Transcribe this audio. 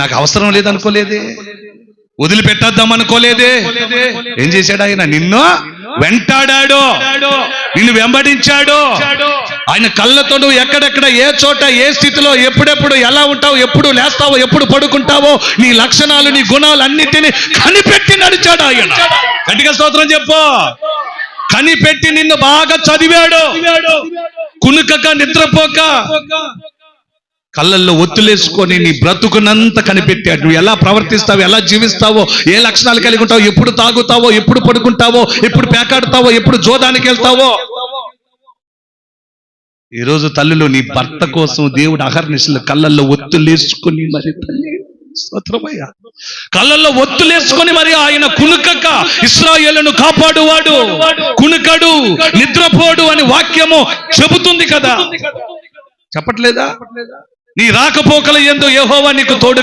నాకు అవసరం లేదనుకోలేదే, వదిలిపెట్టేద్దాం అనుకోలేదే. ఏం చేశాడు ఆయన? నిన్ను వెంటాడాడు, నిన్ను వెంబడించాడు. ఆయన కళ్ళతో నువ్వు ఎక్కడెక్కడ, ఏ చోట, ఏ స్థితిలో, ఎప్పుడెప్పుడు ఎలా ఉంటావు, ఎప్పుడు లేస్తావో, ఎప్పుడు పడుకుంటావో, నీ లక్షణాలు, నీ గుణాలు అన్నిటినీ కనిపెట్టి నడిచాడు ఆయన. గట్టిగా స్తోత్రం చెప్పు. కనిపెట్టి నిన్ను బాగా చదివాడు, కునుకక నిద్రపోక కళ్ళల్లో ఒత్తులేసుకొని నీ బ్రతుకునంత కనిపెట్టాడు. నువ్వు ఎలా ప్రవర్తిస్తావో, ఎలా జీవిస్తావో, ఏ లక్షణాలు కలిగి ఉంటావో, ఎప్పుడు తాగుతావో, ఎప్పుడు పడుకుంటావో, ఎప్పుడు పేకాడుతావో, ఎప్పుడు జోదానికి వెళ్తావో. ఈరోజు తల్లులు నీ భర్త కోసం దేవుడు అహర్నిశలు కళ్ళల్లో ఒత్తులేసుకొని మరి స్తోత్రమయ్యా, కళ్ళల్లో ఒత్తులేసుకొని మరి ఆయన కునుకక ఇశ్రాయేలును కాపాడువాడు, కునుకడు, నిద్రపోడు అని వాక్యము చెబుతుంది కదా, చెప్పట్లేదా? నీ రాకపోకల యందు యెహోవా నీకు తోడు